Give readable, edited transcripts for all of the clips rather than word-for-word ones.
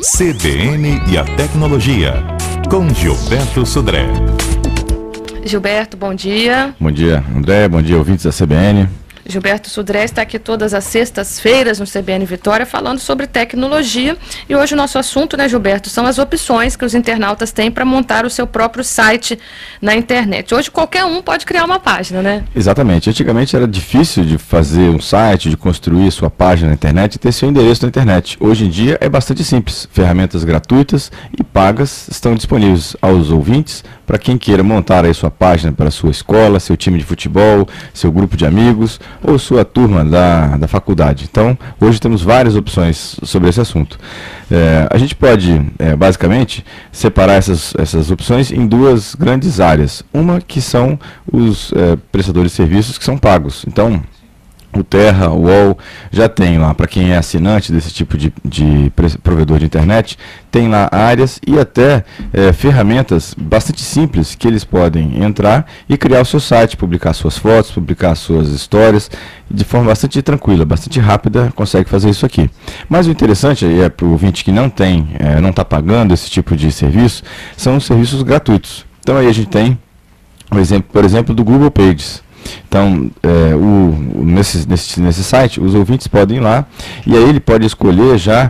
CBN e a Tecnologia, com Gilberto Sudré. Gilberto, bom dia. Bom dia, André. Bom dia, ouvintes da CBN. Gilberto Sudré está aqui todas as sextas-feiras no CBN Vitória falando sobre tecnologia. E hoje o nosso assunto, né, Gilberto, são as opções que os internautas têm para montar o seu próprio site na internet. Hoje qualquer um pode criar uma página, né? Exatamente. Antigamente era difícil de fazer um site, de construir sua página na internet e ter seu endereço na internet. Hoje em dia é bastante simples. Ferramentas gratuitas e pagas estão disponíveis aos ouvintes para quem queira montar aí sua página para sua escola, seu time de futebol, seu grupo de amigos ou sua turma da faculdade. Então, hoje temos várias opções sobre esse assunto. A gente pode, basicamente, separar essas opções em duas grandes áreas. Uma que são os prestadores de serviços que são pagos. Então, o Terra, o UOL, já tem lá, para quem é assinante desse tipo de provedor de internet, tem lá áreas e até ferramentas bastante simples que eles podem entrar e criar o seu site, publicar suas fotos, publicar suas histórias, de forma bastante tranquila, bastante rápida, consegue fazer isso aqui. Mas o interessante, para o ouvinte que não está pagando esse tipo de serviço, são os serviços gratuitos. Então aí a gente tem, por exemplo, do Google Pages. Então, nesse site, os ouvintes podem ir lá e aí ele pode escolher já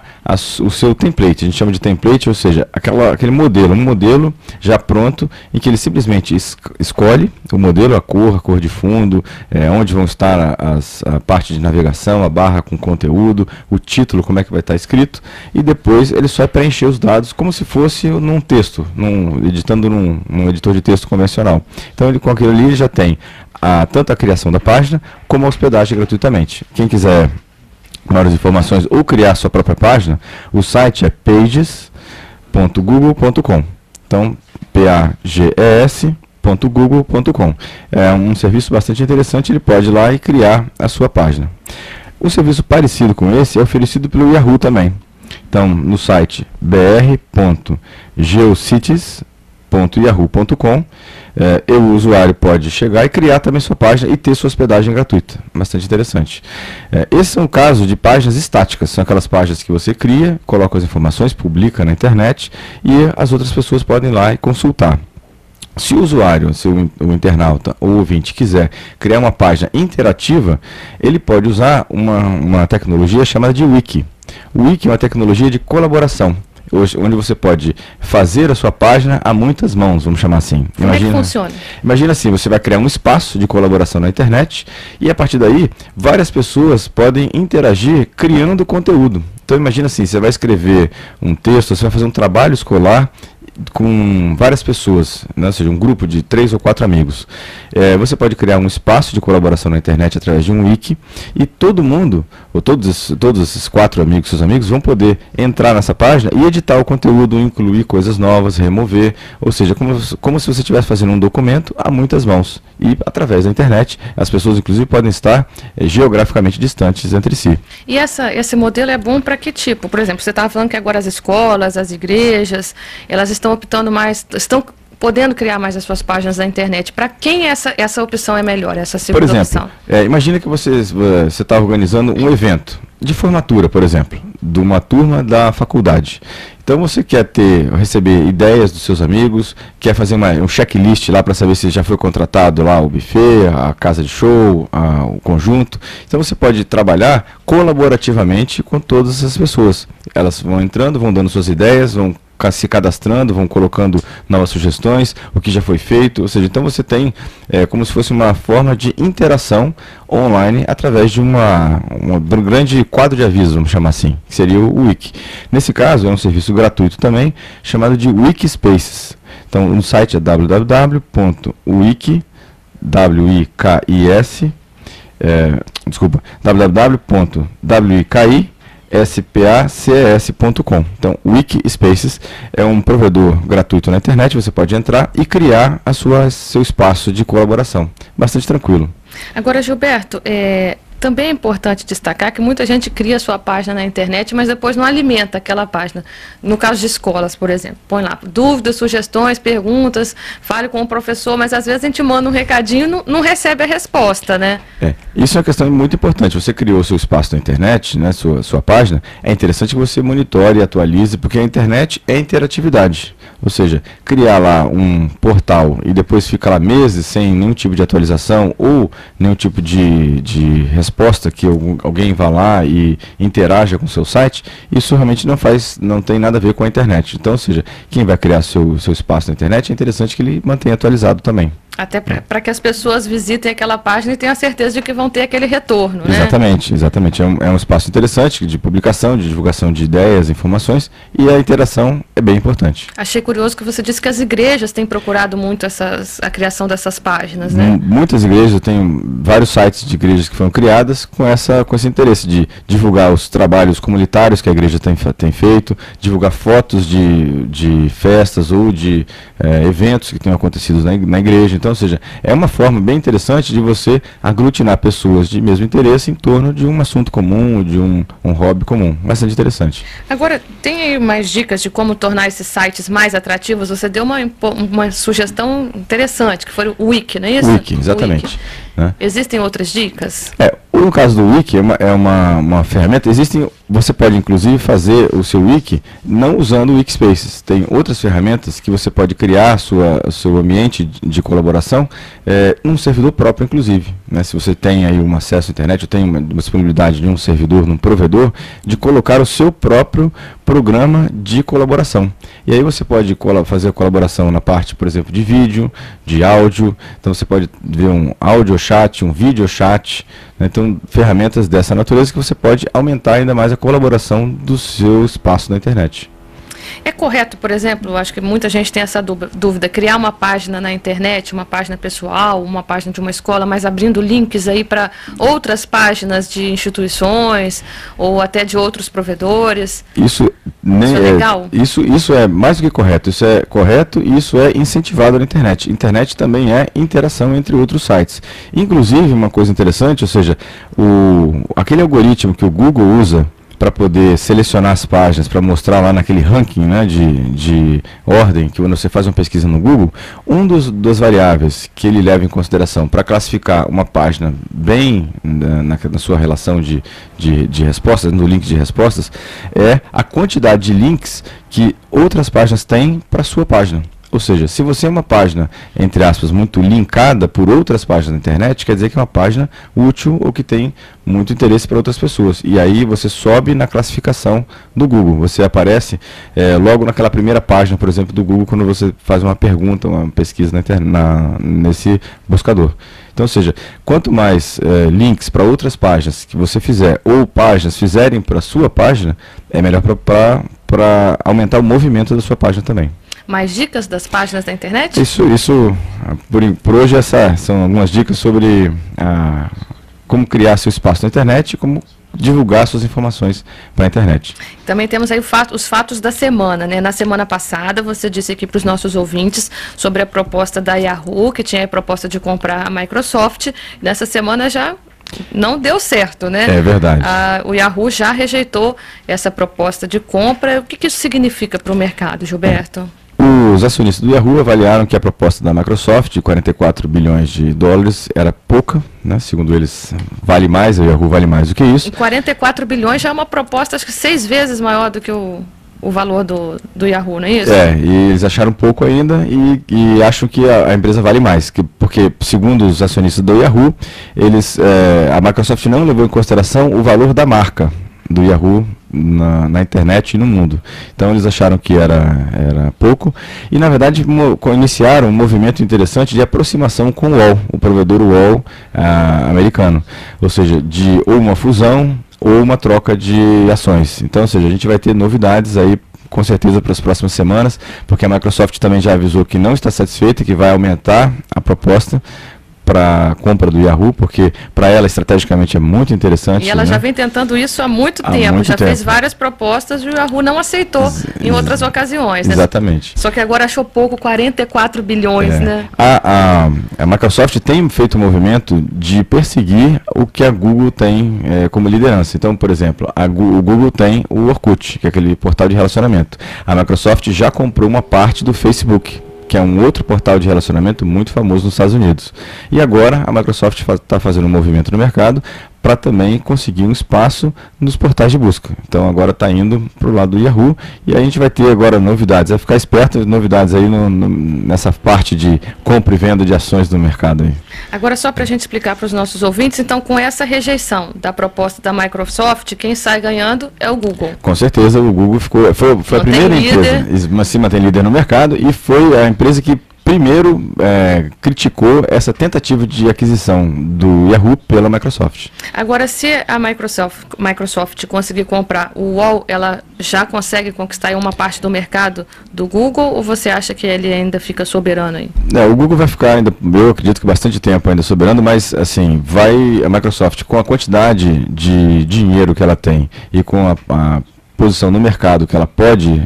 o seu template. A gente chama de template, ou seja, aquele modelo, um modelo já pronto, em que ele simplesmente escolhe o modelo, a cor de fundo, onde vão estar a parte de navegação, a barra com conteúdo, o título, como é que vai estar escrito, e depois ele só preencher os dados como se fosse num texto, editando num editor de texto convencional. Então, com aquilo ali ele já tem tanto a criação da página, como a hospedagem gratuitamente. Quem quiser maiores informações ou criar sua própria página, o site é pages.google.com. Então, pages.google.com. É um serviço bastante interessante, ele pode ir lá e criar a sua página. Um serviço parecido com esse é oferecido pelo Yahoo também. Então, no site br.geocities.yahoo.com, o usuário pode chegar e criar também sua página e ter sua hospedagem gratuita. Bastante interessante. Esses são casos de páginas estáticas. São aquelas páginas que você cria, coloca as informações, publica na internet e as outras pessoas podem ir lá e consultar. Se o usuário, o internauta ou o ouvinte quiser criar uma página interativa, ele pode usar uma tecnologia chamada de Wiki. O Wiki é uma tecnologia de colaboração, onde você pode fazer a sua página a muitas mãos, vamos chamar assim. Como é que funciona? Imagina assim, você vai criar um espaço de colaboração na internet e a partir daí, várias pessoas podem interagir criando conteúdo. Então imagina assim, você vai escrever um texto, você vai fazer um trabalho escolar com várias pessoas, né? Ou seja, um grupo de 3 ou 4 amigos. Você pode criar um espaço de colaboração na internet através de um wiki e todo mundo, ou todos esses 4 amigos, seus amigos, vão poder entrar nessa página e editar o conteúdo, incluir coisas novas, remover, ou seja, como se você estivesse fazendo um documento a muitas mãos. E através da internet, as pessoas inclusive podem estar geograficamente distantes entre si. E esse modelo é bom para que tipo? Por exemplo, você estava falando que agora as escolas, as igrejas, elas estão optando mais, estão podendo criar mais as suas páginas na internet. Para quem essa opção é melhor, essa segunda opção? Por exemplo, imagina que você está organizando um evento de formatura, por exemplo, de uma turma da faculdade. Então você quer receber ideias dos seus amigos, quer fazer um checklist lá para saber se já foi contratado lá o buffet, a casa de show, o conjunto. Então você pode trabalhar colaborativamente com todas essas pessoas. Elas vão entrando, vão dando suas ideias, vão se cadastrando, vão colocando novas sugestões, o que já foi feito, ou seja, então você tem como se fosse uma forma de interação online através de um grande quadro de avisos, vamos chamar assim, que seria o Wiki. Nesse caso, é um serviço gratuito também, chamado de Wikispaces. Então, no site é www.spaces.com. Então, Wikispaces é um provedor gratuito na internet, você pode entrar e criar seu espaço de colaboração. Bastante tranquilo. Agora, Gilberto, Também é importante destacar que muita gente cria sua página na internet, mas depois não alimenta aquela página. No caso de escolas, por exemplo, põe lá dúvidas, sugestões, perguntas, fale com o professor, mas às vezes a gente manda um recadinho e não recebe a resposta, né? Isso é uma questão muito importante. Você criou seu espaço na internet, né, sua página, é interessante que você monitore e atualize, porque a internet é interatividade. Ou seja, criar lá um portal e depois ficar lá meses sem nenhum tipo de atualização ou nenhum tipo de resposta que alguém vá lá e interaja com o seu site, isso realmente não tem nada a ver com a internet. Então, ou seja, quem vai criar seu espaço na internet, é interessante que ele mantenha atualizado também. Até para que as pessoas visitem aquela página e tenham a certeza de que vão ter aquele retorno, né? Exatamente, exatamente. É um espaço interessante de publicação, de divulgação de ideias, informações, e a interação é bem importante. Achei curioso que você disse que as igrejas têm procurado muito a criação dessas páginas, né? Muitas igrejas, tem vários sites de igrejas que foram criadas com esse interesse de divulgar os trabalhos comunitários que a igreja tem feito, divulgar fotos de festas ou de eventos que tenham acontecido na igreja. Então, ou seja, é uma forma bem interessante de você aglutinar pessoas de mesmo interesse em torno de um assunto comum, de um hobby comum. Bastante interessante. Agora, tem aí mais dicas de como tornar esses sites mais atrativos? Você deu uma sugestão interessante, que foi o Wiki, não é isso? Wiki, exatamente. Wiki. Né? Existem outras dicas? No caso do Wiki, é uma ferramenta. Você pode inclusive fazer o seu Wiki não usando o Wikispaces. Tem outras ferramentas que você pode criar seu ambiente de colaboração num servidor próprio, inclusive. Né? Se você tem aí um acesso à internet, ou tem uma disponibilidade de um servidor, num provedor, de colocar o seu próprio programa de colaboração. E aí você pode fazer a colaboração na parte, por exemplo, de vídeo, de áudio. Então você pode ver um áudio chat, um vídeo chat. Né? Então, ferramentas dessa natureza que você pode aumentar ainda mais a colaboração do seu espaço na internet. É correto, por exemplo, acho que muita gente tem essa dúvida, criar uma página na internet, uma página pessoal, uma página de uma escola, mas abrindo links aí para outras páginas de instituições ou até de outros provedores? Isso é legal? Isso é mais do que correto. Isso é correto e isso é incentivado na internet. Internet também é interação entre outros sites. Inclusive, uma coisa interessante, ou seja, aquele algoritmo que o Google usa para poder selecionar as páginas, para mostrar lá naquele ranking, né, de ordem, que quando você faz uma pesquisa no Google, das variáveis que ele leva em consideração para classificar uma página bem na sua relação de respostas, no link de respostas, é a quantidade de links que outras páginas têm para a sua página. Ou seja, se você é uma página, entre aspas, muito linkada por outras páginas da internet, quer dizer que é uma página útil ou que tem muito interesse para outras pessoas. E aí você sobe na classificação do Google. Você aparece logo naquela primeira página, por exemplo, do Google, quando você faz uma pergunta, uma pesquisa nesse buscador. Então, ou seja, quanto mais links para outras páginas que você fizer, ou páginas fizerem para a sua página, é melhor para aumentar o movimento da sua página também. Mais dicas das páginas da internet? Isso por hoje são algumas dicas sobre como criar seu espaço na internet e como divulgar suas informações para a internet. Também temos aí os fatos da semana, né? Na semana passada você disse aqui para os nossos ouvintes sobre a proposta da Yahoo, que tinha a proposta de comprar a Microsoft. Nessa semana já não deu certo, né? É verdade. O Yahoo já rejeitou essa proposta de compra. O que isso significa para o mercado, Gilberto? Os acionistas do Yahoo avaliaram que a proposta da Microsoft de 44 bilhões de dólares era pouca, né? Segundo eles, vale mais, o Yahoo vale mais do que isso. E 44 bilhões já é uma proposta, acho que 6 vezes maior do que o valor do Yahoo, não é isso? E eles acharam pouco ainda e acham que a empresa vale mais, porque segundo os acionistas do Yahoo, a Microsoft não levou em consideração o valor da marca do Yahoo na internet e no mundo. Então eles acharam que era pouco e na verdade iniciaram um movimento interessante de aproximação com o UOL, o provedor UOL americano, ou seja, de ou uma fusão ou uma troca de ações. Então, ou seja, a gente vai ter novidades aí com certeza para as próximas semanas, porque a Microsoft também já avisou que não está satisfeita e que vai aumentar a proposta para a compra do Yahoo, porque para ela estrategicamente é muito interessante. E ela, né? já vem tentando isso há muito tempo, já fez várias propostas e o Yahoo não aceitou em outras ocasiões. Né? Exatamente. Só que agora achou pouco, 44 bilhões, né? A Microsoft tem feito um movimento de perseguir o que a Google tem como liderança. Então, por exemplo, o Google tem o Orkut, que é aquele portal de relacionamento. A Microsoft já comprou uma parte do Facebook, que é um outro portal de relacionamento muito famoso nos Estados Unidos. E agora a Microsoft está fazendo um movimento no mercado para também conseguir um espaço nos portais de busca. Então agora está indo para o lado do Yahoo, e aí a gente vai ter agora novidades. Vai ficar esperto, novidades aí nessa parte de compra e venda de ações no mercado aí. Agora, só para a gente explicar para os nossos ouvintes, então, com essa rejeição da proposta da Microsoft, quem sai ganhando é o Google. Com certeza, o Google foi a primeira empresa, mas se mantém líder no mercado, e foi a empresa que primeiro criticou essa tentativa de aquisição do Yahoo pela Microsoft. Agora, se a Microsoft conseguir comprar o UOL, ela já consegue conquistar uma parte do mercado do Google, ou você acha que ele ainda fica soberano aí? O Google vai ficar ainda, eu acredito que bastante tempo ainda soberano, mas assim, a Microsoft, com a quantidade de dinheiro que ela tem e com a posição no mercado que ela pode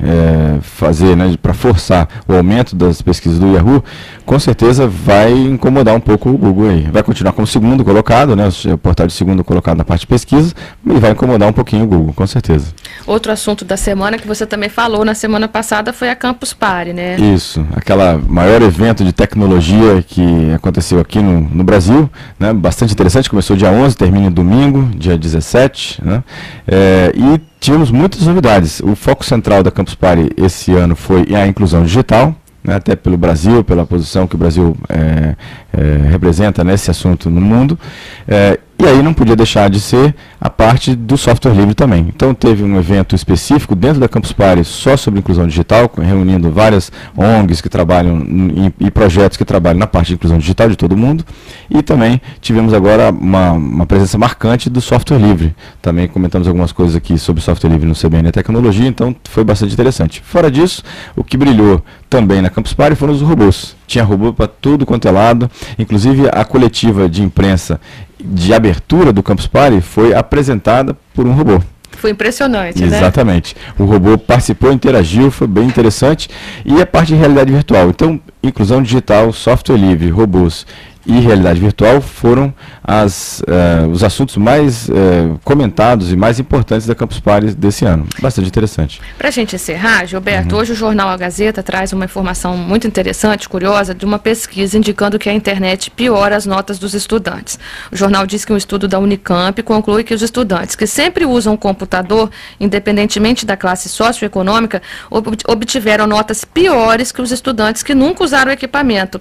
fazer, né, para forçar o aumento das pesquisas do Yahoo, com certeza vai incomodar um pouco o Google aí. Vai continuar como segundo colocado, né, o portal de segundo colocado na parte de pesquisa, e vai incomodar um pouquinho o Google, com certeza. Outro assunto da semana que você também falou na semana passada foi a Campus Party, né? Isso, aquela maior evento de tecnologia que aconteceu aqui no Brasil, né, bastante interessante, começou dia 11, termina domingo, dia 17, né, e tivemos muitas novidades. O foco central da Campus Party esse ano foi a inclusão digital, né, até pelo Brasil, pela posição que o Brasil representa nesse assunto no mundo. E aí não podia deixar de ser a parte do software livre também. Então teve um evento específico dentro da Campus Party só sobre inclusão digital, reunindo várias ONGs que trabalham e projetos que trabalham na parte de inclusão digital de todo mundo. E também tivemos agora uma presença marcante do software livre. Também comentamos algumas coisas aqui sobre software livre no CBN Tecnologia, então foi bastante interessante. Fora disso, o que brilhou também na Campus Party foram os robôs. Tinha robô para tudo quanto é lado, inclusive a coletiva de imprensa de abertura do Campus Party foi apresentada por um robô. Foi impressionante, né? Exatamente. O robô participou, interagiu, foi bem interessante. E a parte de realidade virtual. Então, inclusão digital, software livre, robôs e realidade virtual foram os assuntos mais comentados e mais importantes da Campus Party desse ano. Bastante interessante. Para a gente encerrar, Gilberto, hoje o jornal A Gazeta traz uma informação muito interessante, curiosa, de uma pesquisa indicando que a internet piora as notas dos estudantes. O jornal diz que um estudo da Unicamp conclui que os estudantes que sempre usam o computador, independentemente da classe socioeconômica, obtiveram notas piores que os estudantes que nunca usaram o equipamento.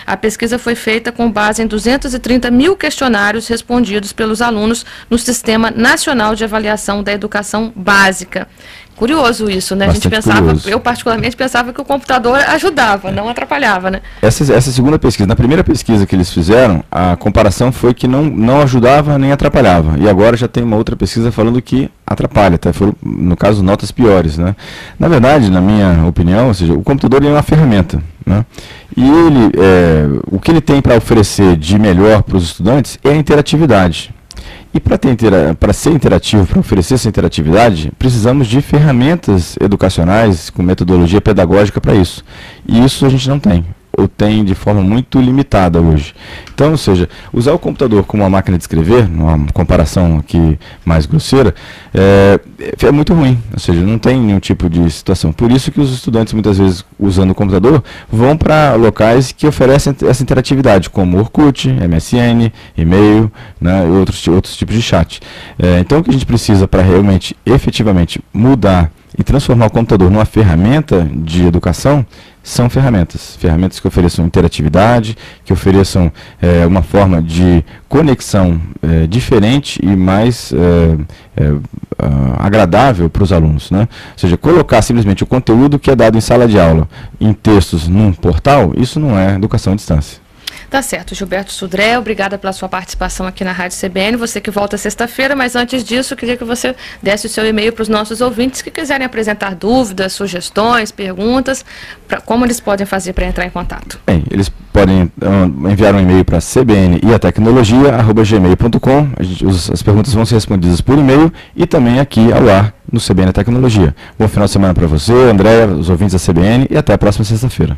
A pesquisa foi feita com base em 230 mil questionários respondidos pelos alunos no Sistema Nacional de Avaliação da Educação Básica. Curioso isso, né? Bastante a gente pensava, curioso. Eu particularmente pensava que o computador ajudava, não atrapalhava, né? Essa segunda pesquisa, na primeira pesquisa que eles fizeram, a comparação foi que não ajudava nem atrapalhava. E agora já tem uma outra pesquisa falando que atrapalha, até foram, no caso, notas piores, né? Na verdade, na minha opinião, ou seja, o computador é uma ferramenta, né? E o que ele tem para oferecer de melhor para os estudantes é a interatividade. E para ser interativo, para oferecer essa interatividade, precisamos de ferramentas educacionais com metodologia pedagógica para isso. E isso a gente não tem, ou tem de forma muito limitada hoje. Então, ou seja, usar o computador como uma máquina de escrever, numa comparação aqui mais grosseira, é muito ruim, ou seja, não tem nenhum tipo de situação. Por isso que os estudantes, muitas vezes, usando o computador, vão para locais que oferecem essa interatividade, como Orkut, MSN, e-mail, né, e outros tipos de chat. Então, o que a gente precisa para realmente, efetivamente, mudar e transformar o computador numa ferramenta de educação são ferramentas que ofereçam interatividade, que ofereçam uma forma de conexão diferente e mais agradável para os alunos, né? Ou seja, colocar simplesmente o conteúdo que é dado em sala de aula em textos num portal, isso não é educação à distância. Tá certo, Gilberto Sudré, obrigada pela sua participação aqui na Rádio CBN, você que volta sexta-feira, mas antes disso, eu queria que você desse o seu e-mail para os nossos ouvintes que quiserem apresentar dúvidas, sugestões, perguntas, como eles podem fazer para entrar em contato. Bem, eles podem enviar um e-mail para cbniatecnologia@gmail.com. As perguntas vão ser respondidas por e-mail e também aqui ao ar no CBN Tecnologia. Bom final de semana para você, Andréia, os ouvintes da CBN, e até a próxima sexta-feira.